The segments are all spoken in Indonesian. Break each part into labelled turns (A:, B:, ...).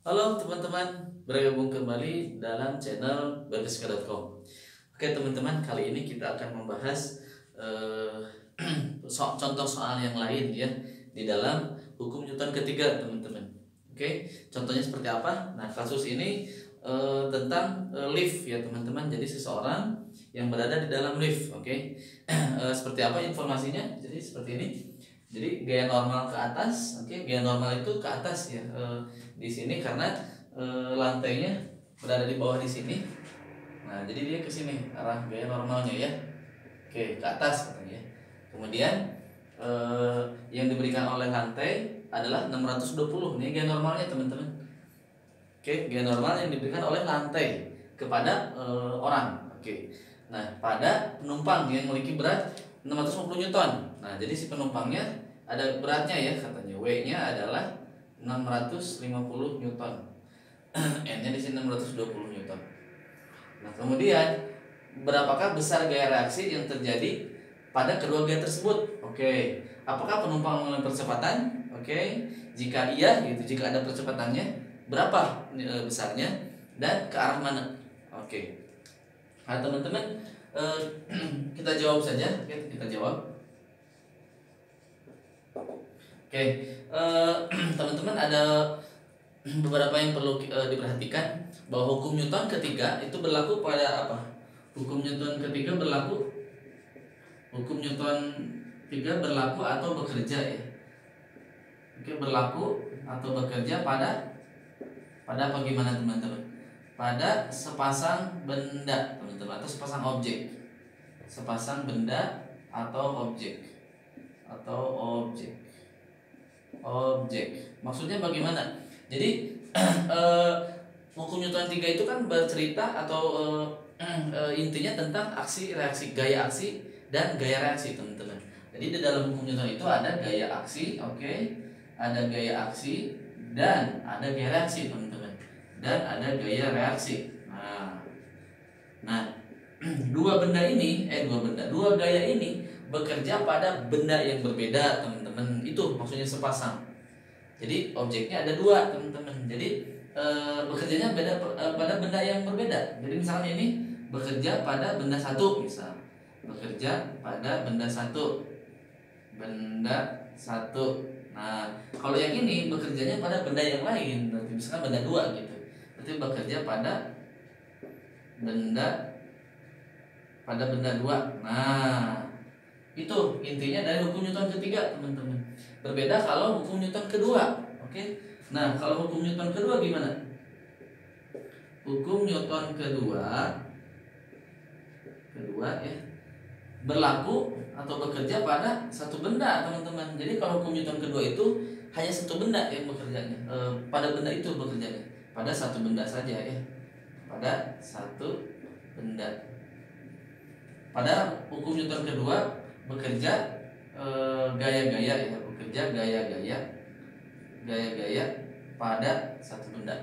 A: Halo teman-teman, bergabung kembali dalam channel babiska.com. Oke teman-teman, kali ini kita akan membahas eh, contoh soal yang lain ya di dalam hukum Newton ketiga teman-teman. Oke, contohnya seperti apa? Nah, kasus ini tentang lift ya teman-teman. Jadi seseorang yang berada di dalam lift. Oke. Seperti apa informasinya? Jadi seperti ini. Jadi gaya normal ke atas, oke, gaya normal itu ke atas ya. Di sini karena lantainya berada di bawah di sini. Nah, jadi dia ke sini arah gaya normalnya ya. Oke, ke atas katanya. Kemudian yang diberikan oleh lantai adalah 620. Ini gaya normalnya teman-teman. Oke, gaya normal yang diberikan oleh lantai kepada orang. Oke. Nah, pada penumpang yang memiliki berat 650 Newton. Nah, jadi si penumpangnya ada beratnya ya katanya. W-nya adalah 650 Newton. N-nya di sini 620 Newton. Nah, kemudian berapakah besar gaya reaksi yang terjadi pada kedua gaya tersebut? Oke. Apakah penumpang mengalami percepatan? Oke. Jika iya gitu, jika ada percepatannya, berapa besarnya dan ke arah mana? Oke. Nah, teman-teman, kita jawab saja. Oke, kita jawab. Oke, teman-teman, ada beberapa yang perlu diperhatikan bahwa hukum Newton ketiga itu berlaku pada apa? Hukum Newton ketiga berlaku. Hukum Newton ketiga berlaku atau bekerja ya. Oke, berlaku atau bekerja pada apa gimana teman-teman? Pada sepasang benda teman-teman atau sepasang objek. Sepasang benda atau objek. Atau objek. Objek. Maksudnya bagaimana? Jadi hukum Newton 3 itu kan bercerita atau intinya tentang aksi reaksi, gaya aksi dan gaya reaksi teman-teman. Jadi di dalam hukum Newton itu ada gaya aksi, oke, ada gaya aksi dan ada gaya reaksi teman-teman, dan ada gaya reaksi. Nah, dua gaya ini bekerja pada benda yang berbeda teman-teman. Itu maksudnya sepasang. Jadi objeknya ada dua teman-teman. Jadi bekerjanya beda pada benda yang berbeda. Jadi misalnya ini bekerja pada benda satu, misal bekerja pada benda satu, Nah, kalau yang ini bekerjanya pada benda yang lain, berarti misalkan benda dua gitu. Berarti bekerja pada benda dua. Nah, itu intinya dari hukum Newton ketiga teman-teman. Berbeda kalau hukum Newton kedua. Oke. Nah, kalau hukum Newton kedua gimana? Hukum Newton kedua ya, berlaku atau bekerja pada satu benda teman-teman. Jadi kalau hukum Newton kedua itu hanya satu benda yang bekerjanya, pada benda itu bekerjanya, pada satu benda saja ya, pada satu benda. Pada hukum Newton kedua bekerja gaya-gaya ya, bekerja gaya-gaya pada satu benda.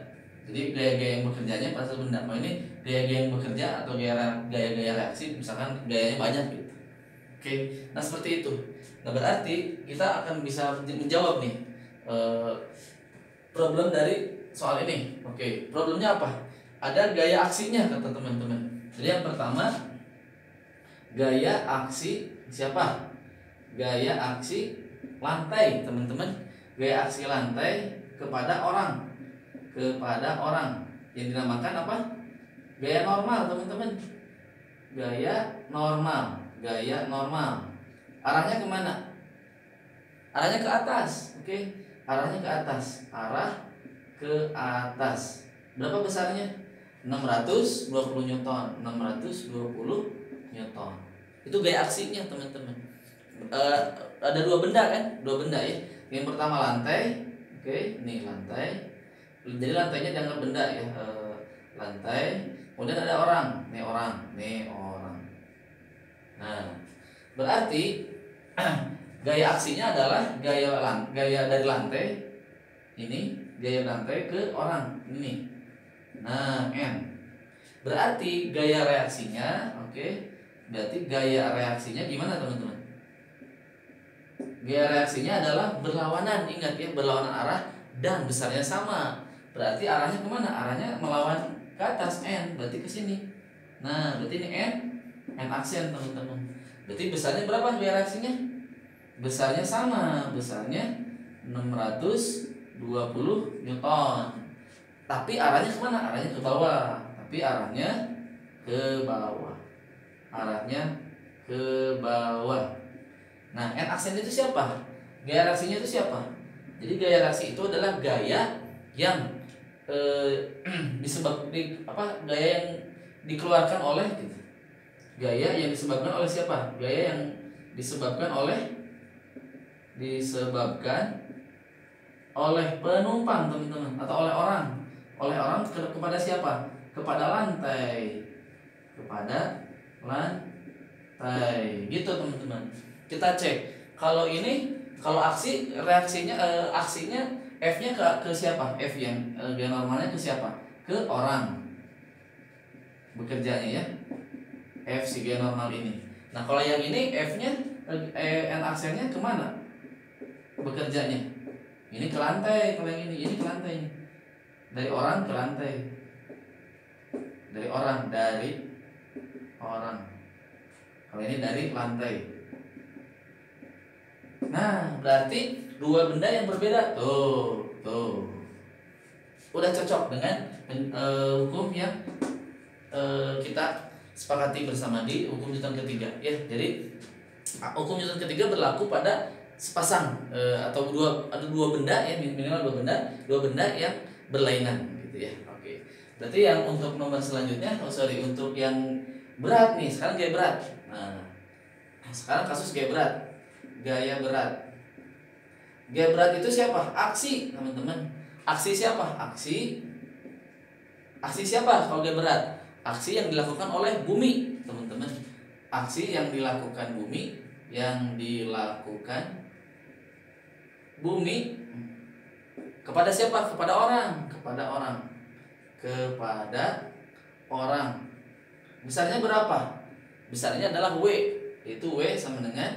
A: Jadi gaya-gaya yang bekerjanya pada satu benda. Nah, ini gaya-gaya yang bekerja atau gaya-gaya reaksi, misalkan gayanya banyak gitu. Oke, nah seperti itu. Nah, berarti kita akan bisa menjawab nih problem dari soal ini. Oke, problemnya apa? Ada gaya aksinya kata teman-teman. Jadi yang pertama, gaya aksi siapa? Gaya aksi lantai teman-teman. Gaya aksi lantai kepada orang yang dinamakan apa? Gaya normal teman-teman. Gaya normal. Arahnya kemana? Arahnya ke atas. Oke, arahnya ke atas. Berapa besarnya? 620 Newton. Itu gaya aksinya teman-teman. Ada dua benda kan? Dua benda ya. Yang pertama lantai. Oke, ini lantai. Jadi lantainya dianggap benda ya. Lantai. Kemudian ada orang. Nih orang. Nah, berarti gaya aksinya adalah gaya dari lantai ini, gaya lantai ke orang ini. Nah, N. Berarti gaya reaksinya, oke. Berarti gaya reaksinya gimana teman-teman? Gaya reaksinya adalah berlawanan, ingat ya, berlawanan arah dan besarnya sama. berarti arahnya kemana? Arahnya melawan ke atas, N, berarti ke sini. Nah, berarti ini N aksen teman-teman. Berarti besarnya berapa gaya reaksinya? Besarnya sama, besarnya 620 Newton. Tapi arahnya kemana? Arahnya ke bawah. Tapi arahnya ke bawah. Arahnya ke bawah. Nah, N aksen itu siapa? Gaya reaksinya itu siapa? Jadi gaya reaksi itu adalah gaya yang gaya yang dikeluarkan oleh gitu. Gaya yang disebabkan oleh siapa? Gaya yang disebabkan oleh penumpang, teman-teman, atau oleh orang. Oleh orang kepada siapa? Kepada lantai. Kepada lantai. Gitu, teman-teman. Kita cek. Kalau aksinya F-nya ke siapa? F yang gaya normalnya ke siapa? Ke orang. Bekerjanya ya. F si gaya normal ini. Nah, kalau yang ini F-nya N aksennya kemana? Bekerjanya. Ini ke lantai, kalau yang ini ke lantai. Dari orang ke lantai. Dari orang. Kalau ini dari lantai. Nah, berarti dua benda yang berbeda. Tuh. Udah cocok dengan hukum yang kita sepakati bersama di hukum Newton ketiga ya. Jadi hukum Newton ketiga berlaku pada sepasang atau ada dua benda ya, minimal dua benda yang berlainan gitu ya. Oke. Berarti yang untuk nomor selanjutnya, untuk yang berat nih, sekarang gaya berat. Nah, sekarang kasus gaya berat. Gaya berat. Gaya berat itu siapa? Aksi, teman-teman. Aksi siapa? Aksi siapa kalau gaya berat? Aksi yang dilakukan oleh bumi, teman-teman. Aksi yang dilakukan bumi, kepada siapa? Kepada orang. Besarnya berapa? Besarnya adalah W. Itu W sama dengan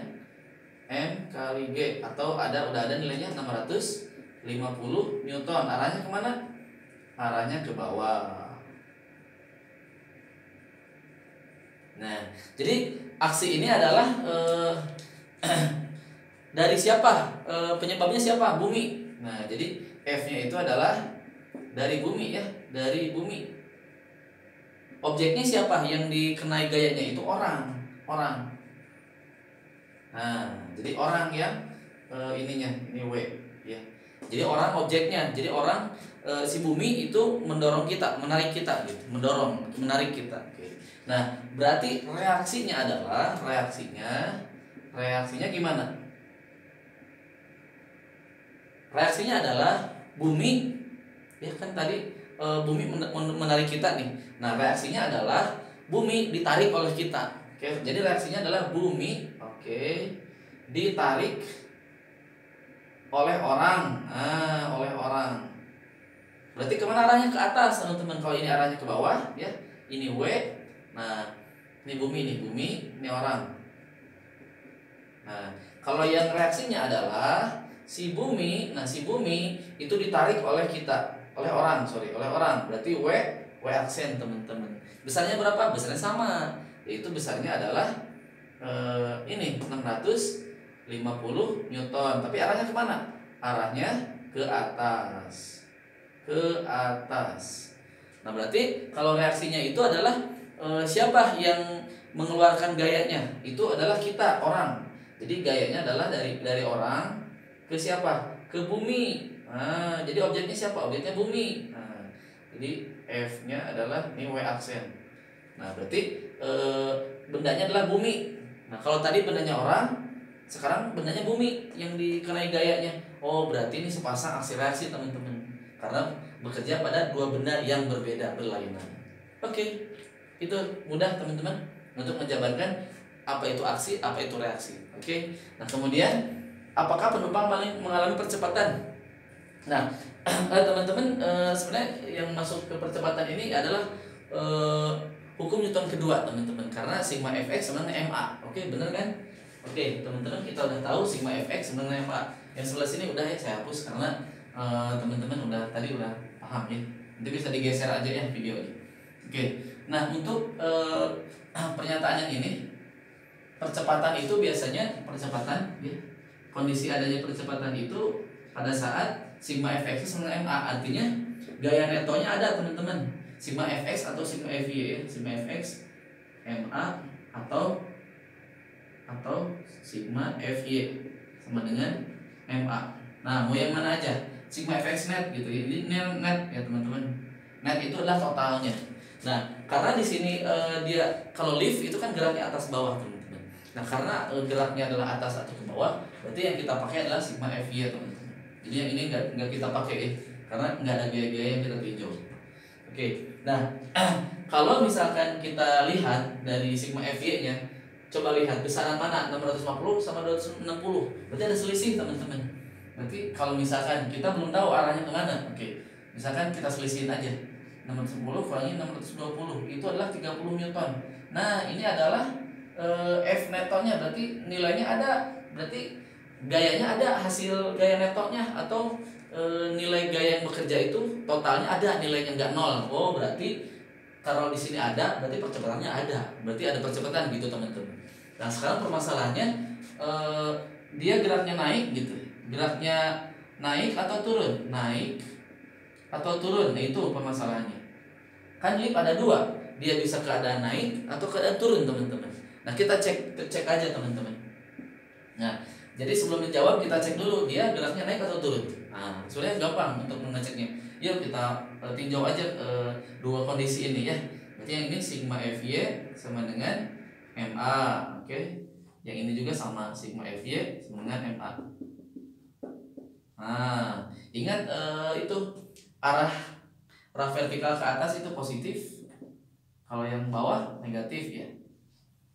A: M kali G, atau udah ada nilainya 650 Newton. Arahnya kemana? Arahnya ke bawah. Nah, jadi aksi ini adalah dari siapa? Penyebabnya siapa? Bumi. Nah, jadi F-nya itu adalah dari bumi ya, dari bumi. Objeknya siapa? Yang dikenai gayanya itu orang. Nah, jadi orang yang ini W ya. Jadi orang objeknya. Jadi orang si bumi itu mendorong kita, menarik kita gitu. Menarik kita. Oke. Nah, berarti reaksinya gimana? Reaksinya adalah bumi ya kan tadi bumi menarik kita nih. Nah, reaksinya adalah bumi ditarik oleh kita. Oke, jadi reaksinya adalah bumi ditarik oleh orang. Oleh orang. Berarti kemana arahnya? Ke atas, teman-teman. Kalau ini arahnya ke bawah ya. Ini W. Nah, ini bumi, ini orang. Nah, kalau yang reaksinya adalah si bumi itu ditarik oleh kita, oleh orang. Berarti W aksen, teman-teman. Besarnya berapa? Besarnya sama. Yaitu besarnya adalah 650 Newton. Tapi arahnya kemana? Arahnya ke atas. Nah, berarti kalau reaksinya itu adalah siapa yang mengeluarkan gayanya? Itu adalah kita, orang. Jadi gayanya adalah dari orang ke siapa? Ke bumi. Nah, jadi objeknya siapa? Objeknya bumi. Nah, jadi F-nya adalah ini W aksen. Nah, berarti bendanya adalah bumi. Nah, kalau tadi bendanya orang, sekarang bendanya bumi yang dikenai gayanya. Oh, berarti ini sepasang aksi reaksi, teman-teman. Karena bekerja pada dua benda yang berbeda, berlainan. Oke. Itu mudah, teman-teman, untuk menjabarkan apa itu aksi, apa itu reaksi. Oke. Nah, kemudian apakah penumpang mengalami percepatan? Nah, teman-teman, sebenarnya yang masuk ke percepatan ini adalah hukum Newton kedua, teman-teman, karena sigma fx sama dengan ma. Oke, benar kan? Oke, teman-teman, kita udah tahu sigma fx sama dengan ma. Yang sebelah sini udah ya saya hapus karena teman-teman tadi udah paham ya. Nanti bisa digeser aja ya videonya. Oke. Nah, untuk pernyataan yang ini, percepatan itu biasanya ya. Kondisi adanya percepatan itu pada saat sigma fx sama ma, artinya gaya netonya ada teman-teman. Sigma fx atau sigma fy ya. Sigma fx ma atau sigma fy sama dengan ma. Nah, mau yang mana aja? Sigma fx net gitu. Ini net ya teman-teman. Net itu adalah totalnya. Nah, karena di sini dia kalau lift itu kan geraknya atas bawah teman-teman. Nah, karena geraknya adalah atas atau ke bawah, berarti yang kita pakai adalah sigma fy teman-teman. Jadi yang ini nggak kita pakai ya, karena nggak ada gaya-gaya yang kita tinjau. Oke. Nah, kalau misalkan kita lihat dari sigma fy-nya, coba lihat besaran mana 650 sama 260. Berarti ada selisih teman-teman. Berarti kalau misalkan kita belum tahu arahnya kemana, oke, misalkan kita selisihin aja 610 kurangi 620, itu adalah 30 Newton. Nah, ini adalah F netonya, berarti nilainya ada, berarti gayanya ada, hasil gaya netonya atau nilai gaya yang bekerja itu totalnya ada, nilainya nggak nol. Oh, berarti kalau di sini ada, berarti percepatannya ada, berarti ada percepatan gitu teman-teman. Nah, sekarang permasalahannya dia geraknya naik gitu, geraknya naik atau turun, naik atau turun, nah itu permasalahannya. Kan lift ada dua, dia bisa keadaan naik atau keadaan turun teman-teman. Nah, kita cek aja teman-teman. Nah, jadi sebelum dijawab kita cek dulu dia geraknya naik atau turun. Nah, sebenarnya gampang untuk mengeceknya. Yuk kita tinjau aja dua kondisi ini ya. Berarti yang ini sigma fy sama dengan ma, oke. Yang ini juga sama, sigma fy sama dengan ma. Nah, ingat itu arah vertikal ke atas itu positif, kalau yang bawah negatif ya.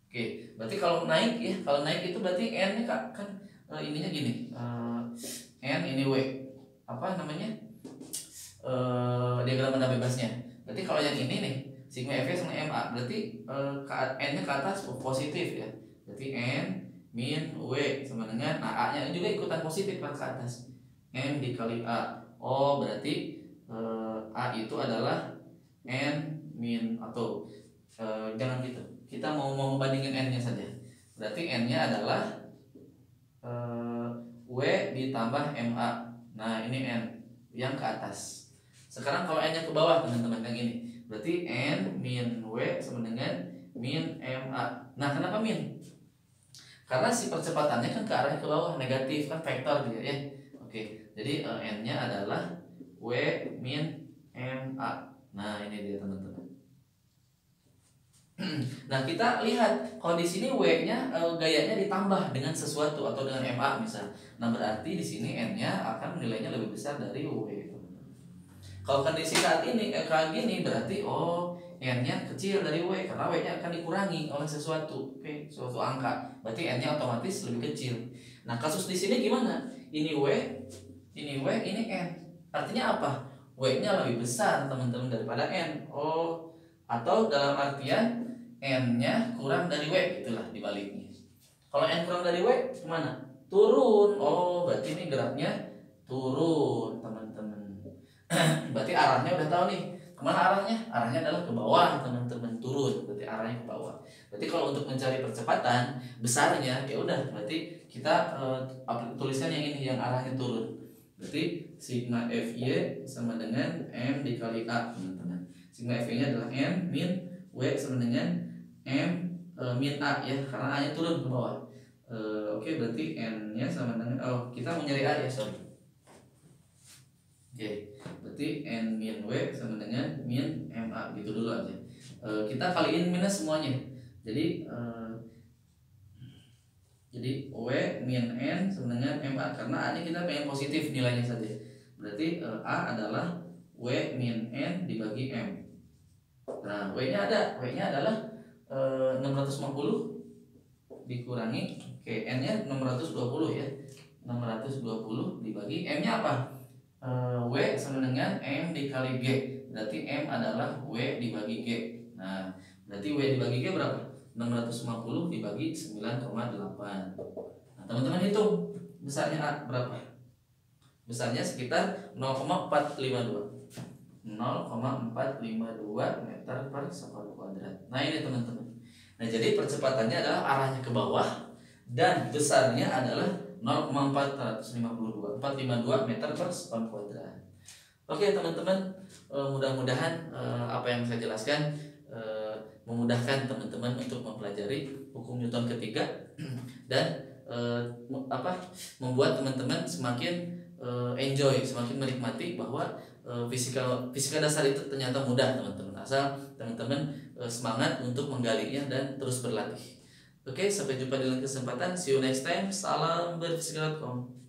A: Oke, berarti kalau naik ya, kalau naik itu berarti n nya kan ininya gini, n ini w, apa namanya, diagram benda bebasnya. Berarti kalau yang ini nih sigma fy sama ma, berarti n nya ke atas positif ya. Berarti n min w sama dengan, nah a nya juga ikutan positif kan ke atas, n dikali a. Oh, berarti a itu adalah n min, atau jangan gitu, kita mau membandingin n nya saja. Berarti n nya adalah w ditambah ma. Nah, ini n yang ke atas. Sekarang kalau n nya ke bawah teman-teman, yang ini berarti n min w sama dengan min ma. Nah, kenapa min? Karena si percepatannya kan ke arahnya ke bawah, negatif kan, vektor gitu ya. Oke, jadi n nya adalah w min ma. Nah, ini dia teman-teman. Nah, kita lihat kalau di sini w-nya gayanya ditambah dengan sesuatu atau dengan ma misal. Nah, berarti di sini n-nya akan nilainya lebih besar dari w. Kalau kondisi saat ini kayak gini, berarti n-nya kecil dari w, karena w-nya akan dikurangi oleh sesuatu, suatu angka. Berarti n-nya otomatis lebih kecil. Nah, kasus di sini gimana? Ini w, ini n. Artinya apa? W-nya lebih besar teman-teman daripada n. Atau dalam artian n-nya kurang dari w, itulah dibaliknya. Kalau n kurang dari w kemana? Turun. Berarti ini geraknya turun teman-teman. Berarti arahnya udah tahu nih. Kemana arahnya? Arahnya adalah ke bawah teman-teman, turun. Berarti arahnya ke bawah. Berarti kalau untuk mencari percepatan besarnya, ya udah, berarti kita tuliskan yang ini, yang arahnya turun. Berarti sigma fy sama dengan m dikali a teman-teman. Sigma fy-nya adalah m min w sama dengan m min a ya, karena a-nya turun ke bawah. Oke, berarti n-nya sama dengan, kita mau nyari a ya, sorry. Oke, berarti n min w sama dengan min ma, gitu dulu aja. Kita kaliin minus semuanya. Jadi w min n sama dengan ma, karena a nya kita pengen positif nilainya saja. Berarti a adalah w min n dibagi m. Nah, w-nya ada, w-nya adalah 650 dikurangi, n-nya 620 ya. 620 dibagi m-nya apa? W sama dengan m dikali g. Berarti m adalah w dibagi g. Nah, berarti w dibagi g berapa? 650 dibagi 9,8. Nah, teman-teman hitung besarnya a berapa? besarnya sekitar 0,452 meter per sekunder kuadrat. Nah ini teman-teman. Nah jadi percepatannya adalah arahnya ke bawah dan besarnya adalah 0,452 meter per sekunder kuadrat. Oke teman-teman, mudah-mudahan apa yang saya jelaskan memudahkan teman-teman untuk mempelajari hukum Newton ketiga dan membuat teman-teman semakin enjoy, semakin menikmati bahwa fisika dasar itu ternyata mudah teman-teman, asal teman-teman semangat untuk menggalinya dan terus berlatih. Oke, sampai jumpa di lain kesempatan. See you next time. Salam berfisika.com.